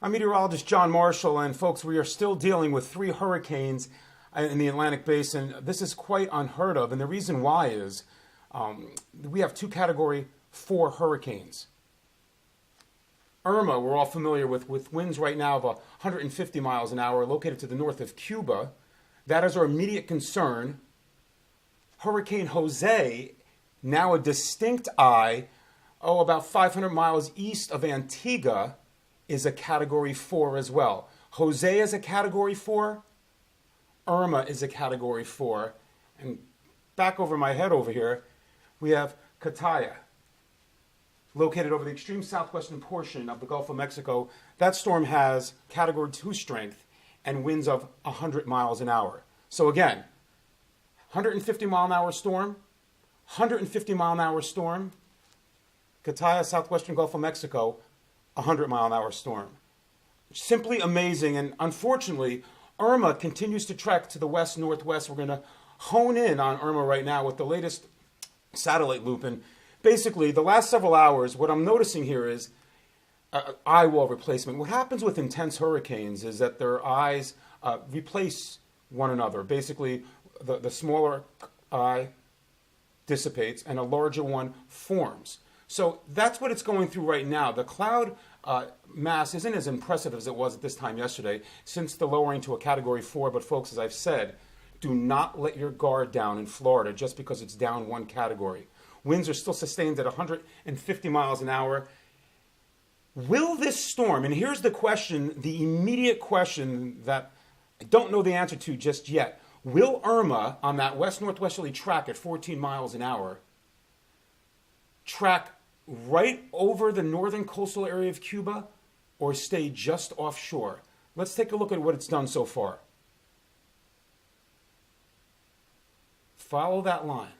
I'm meteorologist John Marshall, and folks, we are still dealing with 3 hurricanes in the Atlantic Basin. This is quite unheard of, and the reason why is we have 2 Category 4 hurricanes. Irma, we're all familiar with winds right now of 150 miles an hour, located to the north of Cuba. That is our immediate concern. Hurricane Jose, now a distinct eye, about 500 miles east of Antigua, is a Category 4 as well. Jose is a Category 4. Irma is a Category 4. And back over my head over here, we have Kataya, located over the extreme southwestern portion of the Gulf of Mexico. That storm has Category 2 strength and winds of 100 miles an hour. So again, 150 mile an hour storm, 150 mile an hour storm, Kataya, southwestern Gulf of Mexico, 100 mile an hour storm. Simply amazing, and unfortunately, Irma continues to trek to the west-northwest. We're going to hone in on Irma right now with the latest satellite loop, and basically, the last several hours, what I'm noticing here is eye wall replacement. What happens with intense hurricanes is that their eyes replace one another. Basically, the smaller eye dissipates and a larger one forms. So that's what it's going through right now. The cloud mass isn't as impressive as it was at this time yesterday since the lowering to a Category 4. But folks, as I've said, do not let your guard down in Florida just because it's down one category. Winds are still sustained at 150 miles an hour. Will this storm, and here's the question, the immediate question that I don't know the answer to just yet. Will Irma, on that west-northwesterly track at 14 miles an hour, track right over the northern coastal area of Cuba or stay just offshore? Let's take a look at what it's done so far. Follow that line.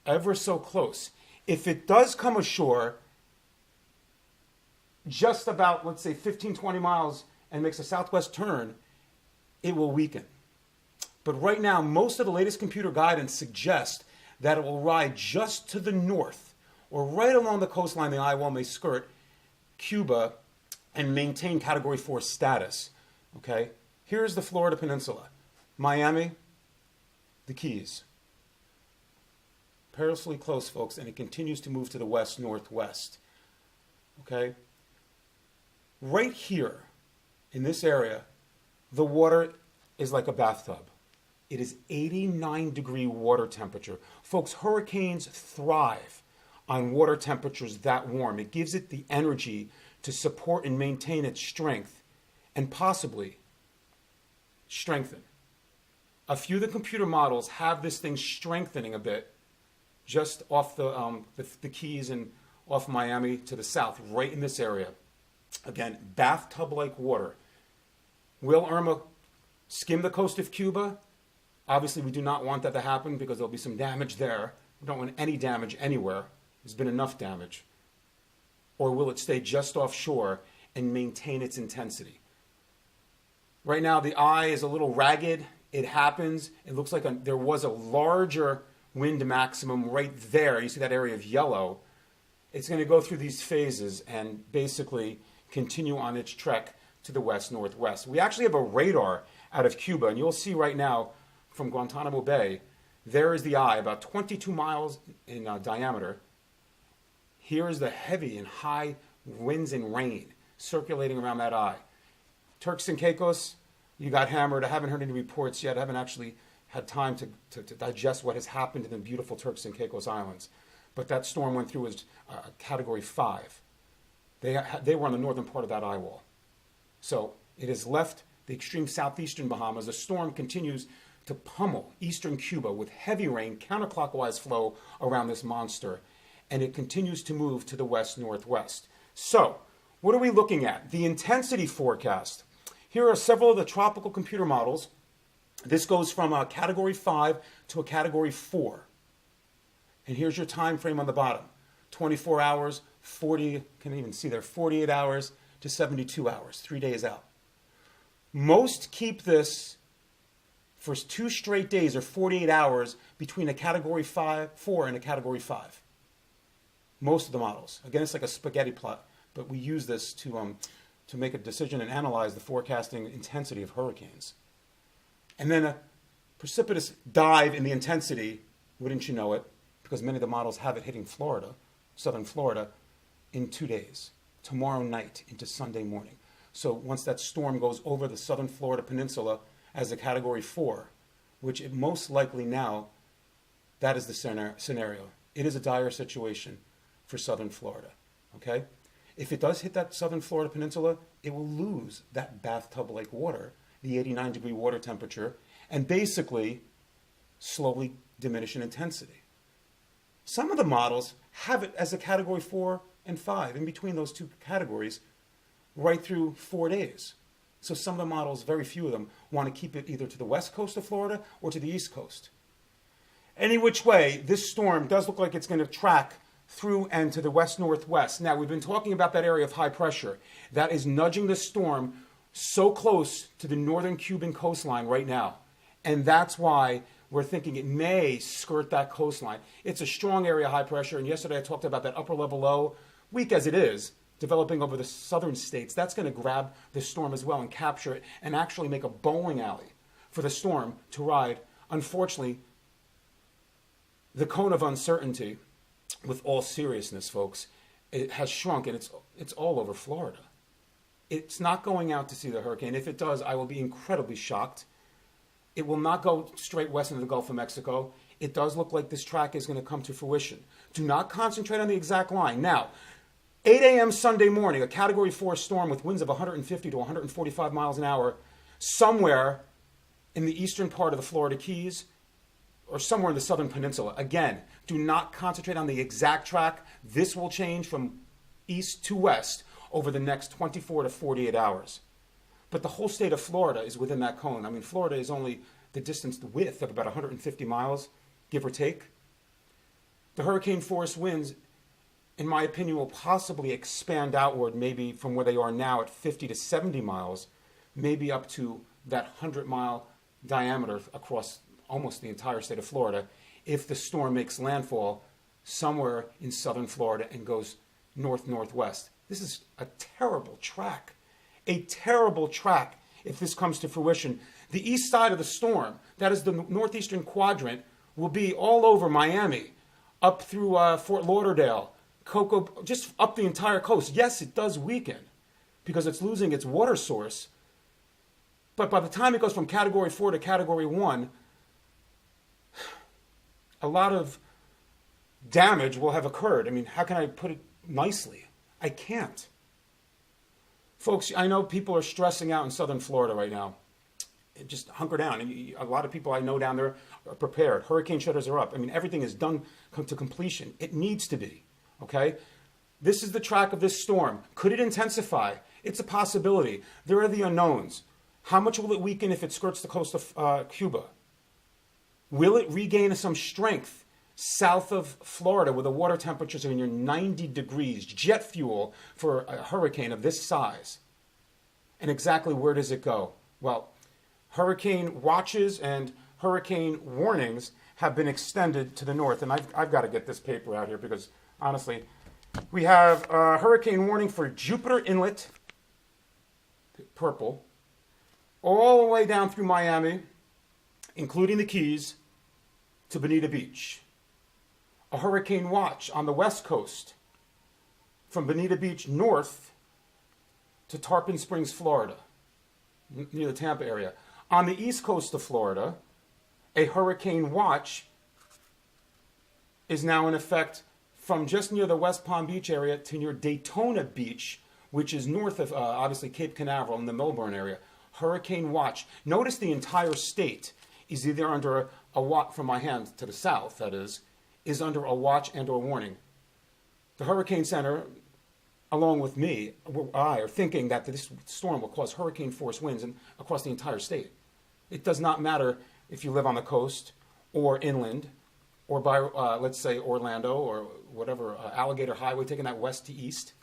Ever so close. If it does come ashore just about, let's say, 15, 20 miles and makes a southwest turn, it will weaken. But right now, most of the latest computer guidance suggests that it will ride just to the north or right along the coastline. The eye wall may skirt Cuba and maintain Category 4 status. Okay? Here's the Florida Peninsula. Miami, the Keys. Perilously close, folks, and it continues to move to the west-northwest. Okay? Right here, in this area, the water is like a bathtub. It is 89-degree water temperature. Folks, hurricanes thrive on water temperatures that warm. It gives it the energy to support and maintain its strength and possibly strengthen. A few of the computer models have this thing strengthening a bit just off the Keys and off Miami to the south, right in this area. Again, bathtub-like water. Will Irma skim the coast of Cuba? Obviously, we do not want that to happen because there'll be some damage there. We don't want any damage anywhere. There's been enough damage. Or will it stay just offshore and maintain its intensity? Right now, the eye is a little ragged. It happens. It looks like there was a larger wind maximum right there. You see that area of yellow. It's going to go through these phases and basically continue on its trek to the west-northwest. We actually have a radar out of Cuba, and you'll see right now from Guantanamo Bay, there is the eye, about 22 miles in diameter. Here is the heavy and high winds and rain circulating around that eye. Turks and Caicos, you got hammered. I haven't heard any reports yet. I haven't actually had time to digest what has happened in the beautiful Turks and Caicos Islands. But that storm went through as Category 5. They were on the northern part of that eye wall. So it has left the extreme southeastern Bahamas. The storm continues to pummel eastern Cuba with heavy rain, counterclockwise flow around this monster. And it continues to move to the west-northwest. So what are we looking at? The intensity forecast. Here are several of the tropical computer models. This goes from a Category 5 to a Category 4. And here's your time frame on the bottom. 24 hours, 48 hours to 72 hours, 3 days out. Most keep this for 2 straight days or 48 hours between a Category 4 and a Category 5. Most of the models. Again, it's like a spaghetti plot, but we use this to to make a decision and analyze the forecasting intensity of hurricanes. And then a precipitous dive in the intensity, wouldn't you know it, because many of the models have it hitting Florida, southern Florida, in 2 days, tomorrow night into Sunday morning. So once that storm goes over the southern Florida peninsula as a Category 4, which it most likely now, that is the scenario. It is a dire situation for southern Florida, okay? If it does hit that southern Florida peninsula, it will lose that bathtub-like water, the 89-degree water temperature, and basically slowly diminish in intensity. Some of the models have it as a Category 4 and 5, in between those two categories, right through 4 days. So some of the models, very few of them, want to keep it either to the west coast of Florida or to the east coast. Any which way, this storm does look like it's going to track through and to the west-northwest. Now, we've been talking about that area of high pressure. That is nudging the storm so close to the northern Cuban coastline right now. And that's why we're thinking it may skirt that coastline. It's a strong area of high pressure, and yesterday I talked about that upper level low, weak as it is, developing over the southern states. That's going to grab the storm as well and capture it and actually make a bowling alley for the storm to ride. Unfortunately, the cone of uncertainty, with all seriousness, folks, it has shrunk, and it's all over Florida. It's not going out to see the hurricane. If it does, I will be incredibly shocked. It will not go straight west into the Gulf of Mexico. It does look like this track is going to come to fruition. Do not concentrate on the exact line. Now, 8 a.m. Sunday morning, a Category 4 storm with winds of 150 to 145 miles an hour somewhere in the eastern part of the Florida Keys or somewhere in the southern peninsula. Again, do not concentrate on the exact track. This will change from east to west over the next 24 to 48 hours. But the whole state of Florida is within that cone. I mean, Florida is only the distance, the width of about 150 miles, give or take. The hurricane force winds, in my opinion, will possibly expand outward, maybe from where they are now at 50 to 70 miles, maybe up to that 100-mile diameter across almost the entire state of Florida, if the storm makes landfall somewhere in southern Florida and goes north-northwest. This is a terrible track. A terrible track if this comes to fruition. The east side of the storm, that is the northeastern quadrant, will be all over Miami, up through Fort Lauderdale, Cocoa, just up the entire coast. Yes, it does weaken because it's losing its water source. But by the time it goes from Category 4 to Category 1, a lot of damage will have occurred. I mean, how can I put it nicely? I can't. Folks, I know people are stressing out in southern Florida right now. Just hunker down. And a lot of people I know down there are prepared. Hurricane shutters are up. I mean, everything is done to completion. It needs to be, okay? This is the track of this storm. Could it intensify? It's a possibility. There are the unknowns. How much will it weaken if it skirts the coast of Cuba? Will it regain some strength south of Florida where the water temperatures are in your 90 degrees, jet fuel for a hurricane of this size? And exactly where does it go? Well, hurricane watches and hurricane warnings have been extended to the north. And I've got to get this paper out here because, honestly, we have a hurricane warning for Jupiter Inlet, purple, all the way down through Miami, including the Keys, to Bonita Beach. A hurricane watch on the west coast from Bonita Beach north to Tarpon Springs, Florida, near the Tampa area. On the east coast of Florida, a hurricane watch is now in effect from just near the West Palm Beach area to near Daytona Beach, which is north of, obviously, Cape Canaveral in the Melbourne area. Hurricane watch. Notice the entire state is either under a watch, from my hand to the south, that is under a watch and or warning. The Hurricane Center, along with me, I are thinking that this storm will cause hurricane force winds across the entire state. It does not matter if you live on the coast or inland or by, let's say, Orlando or whatever, Alligator Highway, taking that west to east.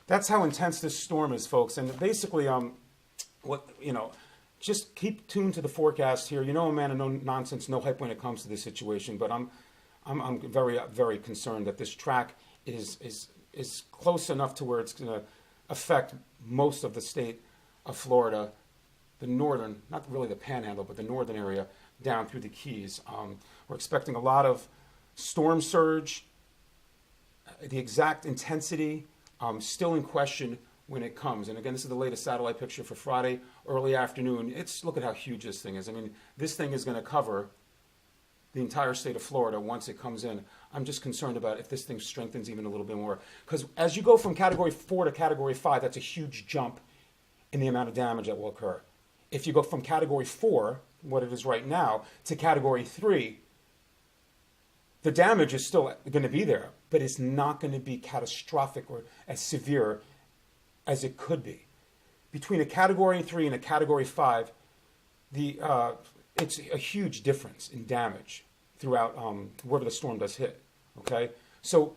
That's how intense this storm is, folks. And basically, just keep tuned to the forecast here. You know, a man of no nonsense, no hype when it comes to this situation. But I'm very, very concerned that this track is close enough to where it's going to affect most of the state of Florida, the northern, not really the panhandle, but the northern area down through the Keys. We're expecting a lot of storm surge. The exact intensity still in question when it comes. And again, this is the latest satellite picture for Friday, early afternoon. Look at how huge this thing is. I mean, this thing is going to cover the entire state of Florida once it comes in. I'm just concerned about if this thing strengthens even a little bit more. Because as you go from Category 4 to Category 5, that's a huge jump in the amount of damage that will occur. If you go from Category 4, what it is right now, to Category 3, the damage is still going to be there, but it's not going to be catastrophic or as severe as it could be. Between a Category 3 and a Category 5, it's a huge difference in damage throughout wherever the storm does hit. Okay, so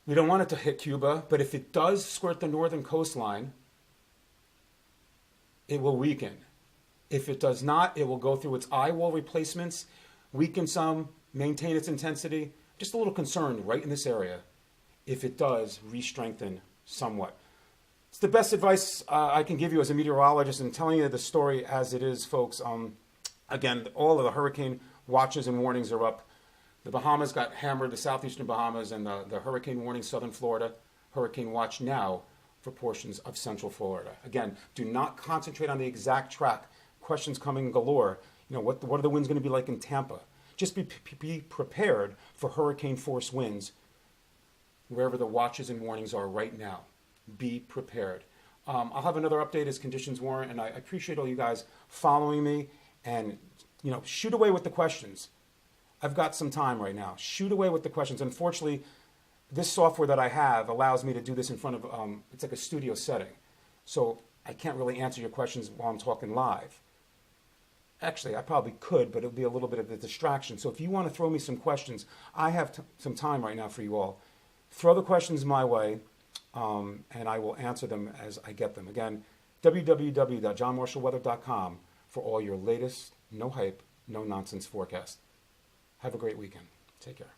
we don't want it to hit Cuba, but if it does skirt the northern coastline, it will weaken. If it does not, it will go through its eye wall replacements, weaken some, maintain its intensity. Just a little concerned right in this area. If it does, re-strengthen somewhat. It's the best advice I can give you as a meteorologist, and telling you the story as it is, folks. Again, all of the hurricane watches and warnings are up. The Bahamas got hammered, the southeastern Bahamas, and the hurricane warning, southern Florida. Hurricane watch now for portions of central Florida. Again, do not concentrate on the exact track. Questions coming galore. You know, what are the winds going to be like in Tampa? Just be prepared for hurricane force winds wherever the watches and warnings are right now. Be prepared. I'll have another update as conditions warrant, and I appreciate all you guys following me. And, you know, shoot away with the questions. I've got some time right now. Shoot away with the questions. Unfortunately, this software that I have allows me to do this in front of, it's like a studio setting. So I can't really answer your questions while I'm talking live. Actually, I probably could, but it would be a little bit of a distraction. So if you want to throw me some questions, I have some time right now for you all. Throw the questions my way, and I will answer them as I get them. Again, www.johnmarshallweather.com for all your latest, no hype, no nonsense forecast. Have a great weekend. Take care.